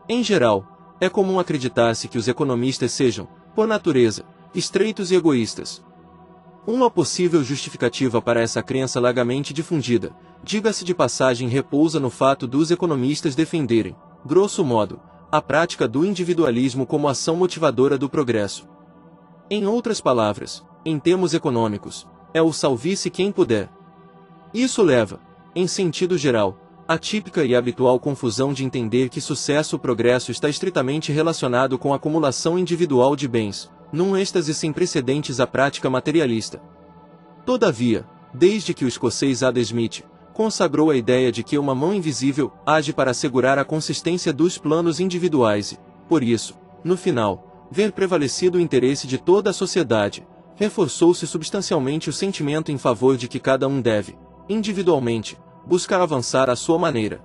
Em geral, é comum acreditar-se que os economistas sejam, por natureza, estreitos e egoístas. Uma possível justificativa para essa crença largamente difundida, diga-se de passagem, repousa no fato dos economistas defenderem, grosso modo, a prática do individualismo como ação motivadora do progresso. Em outras palavras, em termos econômicos, é o salve-se quem puder. Isso leva, em sentido geral, à típica e habitual confusão de entender que sucesso ou progresso está estritamente relacionado com a acumulação individual de bens, num êxtase sem precedentes à prática materialista. Todavia, desde que o escocês Adam Smith consagrou a ideia de que uma mão invisível age para assegurar a consistência dos planos individuais e, por isso, no final, ver prevalecido o interesse de toda a sociedade, reforçou-se substancialmente o sentimento em favor de que cada um deve, individualmente, buscar avançar à sua maneira.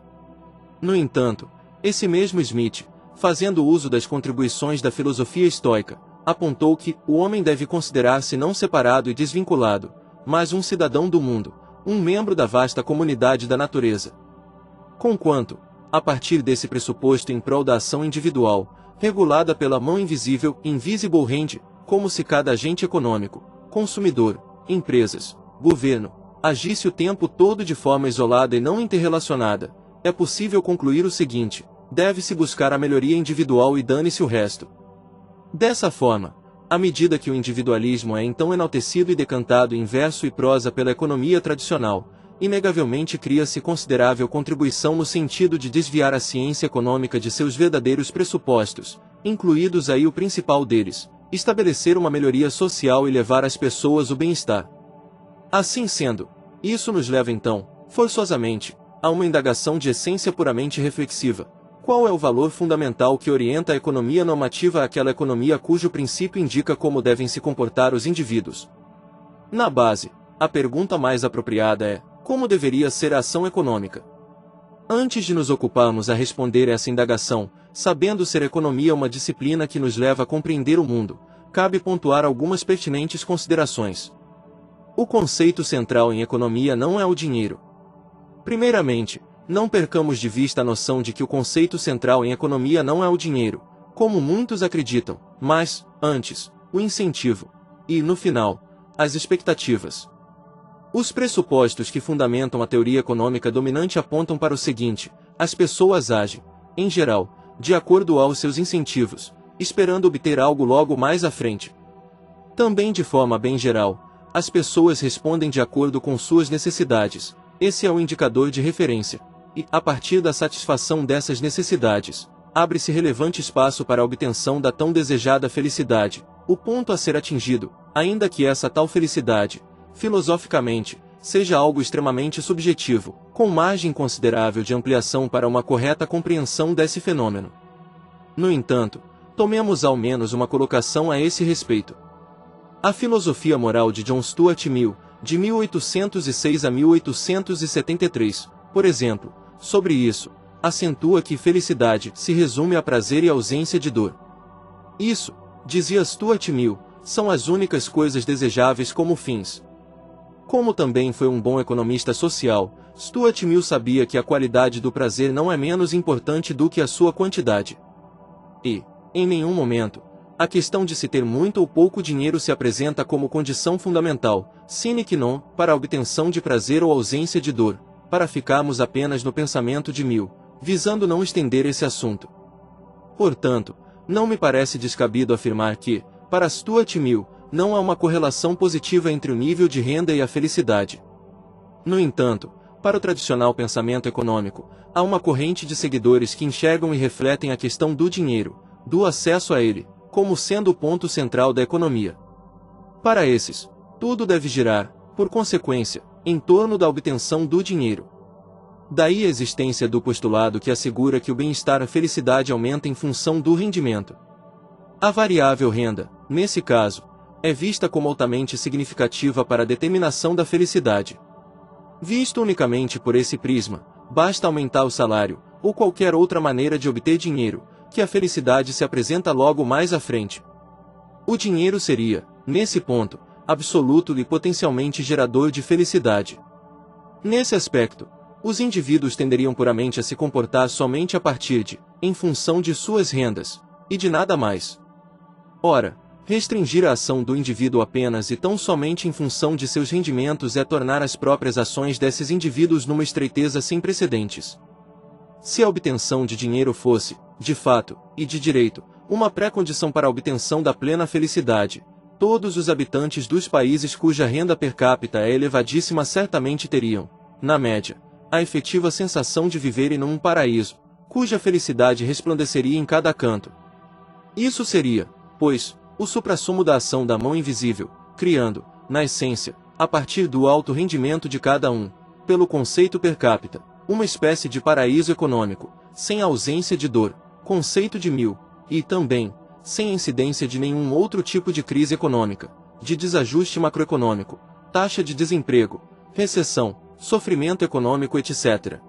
No entanto, esse mesmo Smith, fazendo uso das contribuições da filosofia estoica, apontou que o homem deve considerar-se não separado e desvinculado, mas um cidadão do mundo, um membro da vasta comunidade da natureza. Conquanto, a partir desse pressuposto em prol da ação individual, regulada pela mão invisível, invisible hand, como se cada agente econômico, consumidor, empresas, governo, agisse o tempo todo de forma isolada e não interrelacionada, é possível concluir o seguinte: deve-se buscar a melhoria individual e dane-se o resto. Dessa forma, à medida que o individualismo é então enaltecido e decantado em verso e prosa pela economia tradicional, inegavelmente cria-se considerável contribuição no sentido de desviar a ciência econômica de seus verdadeiros pressupostos, incluídos aí o principal deles, estabelecer uma melhoria social e levar às pessoas o bem-estar. Assim sendo, isso nos leva então, forçosamente, a uma indagação de essência puramente reflexiva. Qual é o valor fundamental que orienta a economia normativa àquela economia cujo princípio indica como devem se comportar os indivíduos? Na base, a pergunta mais apropriada é: como deveria ser a ação econômica? Antes de nos ocuparmos a responder essa indagação, sabendo ser economia uma disciplina que nos leva a compreender o mundo, cabe pontuar algumas pertinentes considerações. O conceito central em economia não é o dinheiro. Primeiramente, não percamos de vista a noção de que o conceito central em economia não é o dinheiro, como muitos acreditam, mas, antes, o incentivo, e, no final, as expectativas. Os pressupostos que fundamentam a teoria econômica dominante apontam para o seguinte: as pessoas agem, em geral, de acordo aos seus incentivos, esperando obter algo logo mais à frente. Também de forma bem geral, as pessoas respondem de acordo com suas necessidades, esse é o indicador de referência. E, a partir da satisfação dessas necessidades, abre-se relevante espaço para a obtenção da tão desejada felicidade, o ponto a ser atingido, ainda que essa tal felicidade, filosoficamente, seja algo extremamente subjetivo, com margem considerável de ampliação para uma correta compreensão desse fenômeno. No entanto, tomemos ao menos uma colocação a esse respeito. A filosofia moral de John Stuart Mill, de 1806 a 1873, por exemplo, sobre isso, acentua que felicidade se resume a prazer e ausência de dor. Isso, dizia Stuart Mill, são as únicas coisas desejáveis como fins. Como também foi um bom economista social, Stuart Mill sabia que a qualidade do prazer não é menos importante do que a sua quantidade. E, em nenhum momento, a questão de se ter muito ou pouco dinheiro se apresenta como condição fundamental, sine qua non, para a obtenção de prazer ou ausência de dor, para ficarmos apenas no pensamento de Mill, visando não estender esse assunto. Portanto, não me parece descabido afirmar que, para Stuart Mill, não há uma correlação positiva entre o nível de renda e a felicidade. No entanto, para o tradicional pensamento econômico, há uma corrente de seguidores que enxergam e refletem a questão do dinheiro, do acesso a ele, como sendo o ponto central da economia. Para esses, tudo deve girar, por consequência, em torno da obtenção do dinheiro. Daí a existência do postulado que assegura que o bem-estar e a felicidade aumentam em função do rendimento. A variável renda, nesse caso, é vista como altamente significativa para a determinação da felicidade. Visto unicamente por esse prisma, basta aumentar o salário, ou qualquer outra maneira de obter dinheiro, que a felicidade se apresenta logo mais à frente. O dinheiro seria, nesse ponto, absoluto e potencialmente gerador de felicidade. Nesse aspecto, os indivíduos tenderiam puramente a se comportar somente a partir de em função de suas rendas, e de nada mais. Ora, restringir a ação do indivíduo apenas e tão somente em função de seus rendimentos é tornar as próprias ações desses indivíduos numa estreiteza sem precedentes. Se a obtenção de dinheiro fosse, de fato, e de direito, uma pré-condição para a obtenção da plena felicidade, todos os habitantes dos países cuja renda per capita é elevadíssima certamente teriam, na média, a efetiva sensação de viverem num paraíso, cuja felicidade resplandeceria em cada canto. Isso seria, pois, o suprassumo da ação da mão invisível, criando, na essência, a partir do alto rendimento de cada um, pelo conceito per capita, uma espécie de paraíso econômico, sem ausência de dor, conceito de mil, e também, sem incidência de nenhum outro tipo de crise econômica, de desajuste macroeconômico, taxa de desemprego, recessão, sofrimento econômico, etc.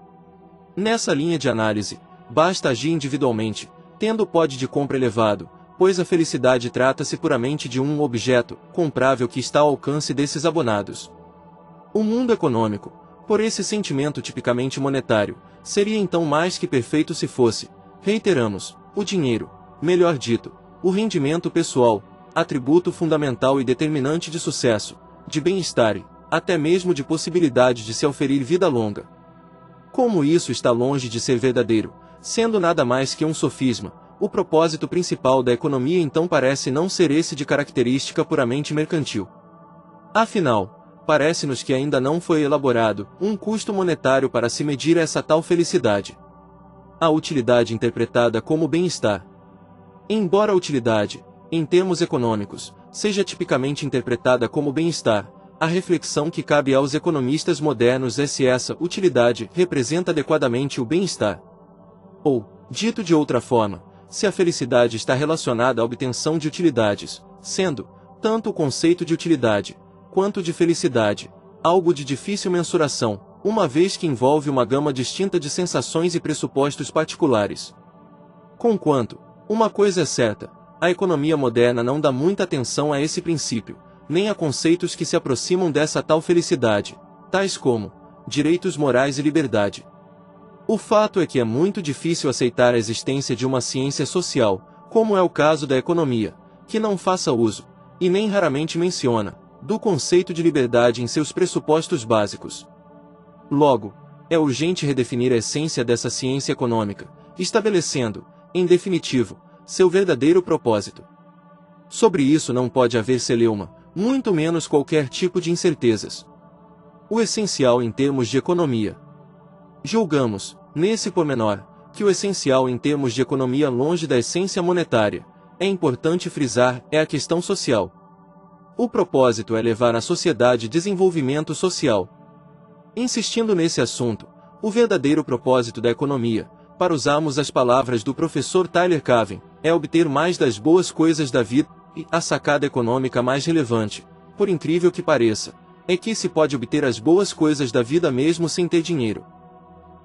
Nessa linha de análise, basta agir individualmente, tendo poder de compra elevado, pois a felicidade trata-se puramente de um objeto comprável que está ao alcance desses abonados. O mundo econômico, por esse sentimento tipicamente monetário, seria então mais que perfeito se fosse, reiteramos, o dinheiro, melhor dito, o rendimento pessoal, atributo fundamental e determinante de sucesso, de bem-estar e, até mesmo de possibilidade de se oferir vida longa. Como isso está longe de ser verdadeiro, sendo nada mais que um sofisma, o propósito principal da economia então parece não ser esse de característica puramente mercantil. Afinal, parece-nos que ainda não foi elaborado um custo monetário para se medir essa tal felicidade. A utilidade interpretada como bem-estar. Embora a utilidade, em termos econômicos, seja tipicamente interpretada como bem-estar, a reflexão que cabe aos economistas modernos é se essa utilidade representa adequadamente o bem-estar. Ou, dito de outra forma, se a felicidade está relacionada à obtenção de utilidades, sendo, tanto o conceito de utilidade, quanto de felicidade, algo de difícil mensuração, uma vez que envolve uma gama distinta de sensações e pressupostos particulares. Conquanto, uma coisa é certa, a economia moderna não dá muita atenção a esse princípio, nem a conceitos que se aproximam dessa tal felicidade, tais como direitos morais e liberdade. O fato é que é muito difícil aceitar a existência de uma ciência social, como é o caso da economia, que não faça uso, e nem raramente menciona, do conceito de liberdade em seus pressupostos básicos. Logo, é urgente redefinir a essência dessa ciência econômica, estabelecendo, em definitivo, seu verdadeiro propósito. Sobre isso não pode haver celeuma, muito menos qualquer tipo de incertezas. O essencial em termos de economia. Julgamos, nesse pormenor, que o essencial em termos de economia longe da essência monetária, é importante frisar, é a questão social. O propósito é levar à sociedade desenvolvimento social. Insistindo nesse assunto, o verdadeiro propósito da economia, para usarmos as palavras do professor Tyler Caven, é obter mais das boas coisas da vida, e a sacada econômica mais relevante, por incrível que pareça, é que se pode obter as boas coisas da vida mesmo sem ter dinheiro.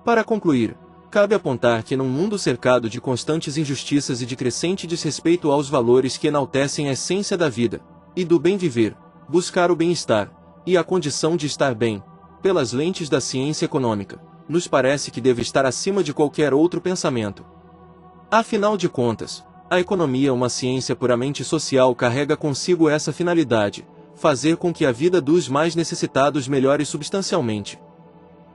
Para concluir, cabe apontar que num mundo cercado de constantes injustiças e de crescente desrespeito aos valores que enaltecem a essência da vida, e do bem viver, buscar o bem-estar, e a condição de estar bem, pelas lentes da ciência econômica, nos parece que deve estar acima de qualquer outro pensamento. Afinal de contas, a economia, uma ciência puramente social, carrega consigo essa finalidade, fazer com que a vida dos mais necessitados melhore substancialmente.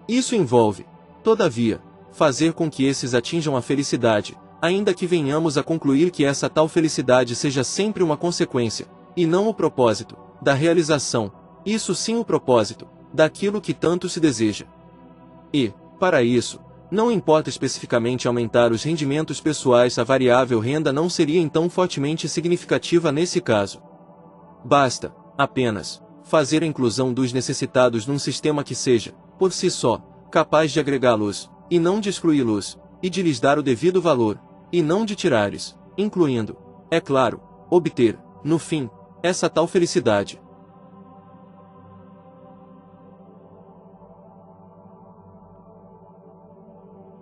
Isso envolve, todavia, fazer com que esses atinjam a felicidade, ainda que venhamos a concluir que essa tal felicidade seja sempre uma consequência, e não o propósito, da realização, isso sim o propósito, daquilo que tanto se deseja. E, para isso, não importa especificamente aumentar os rendimentos pessoais, a variável renda não seria então fortemente significativa nesse caso. Basta, apenas, fazer a inclusão dos necessitados num sistema que seja, por si só, capaz de agregá-los, e não de excluí-los, e de lhes dar o devido valor, e não de tirar-lhes, incluindo, é claro, obter, no fim, essa tal felicidade.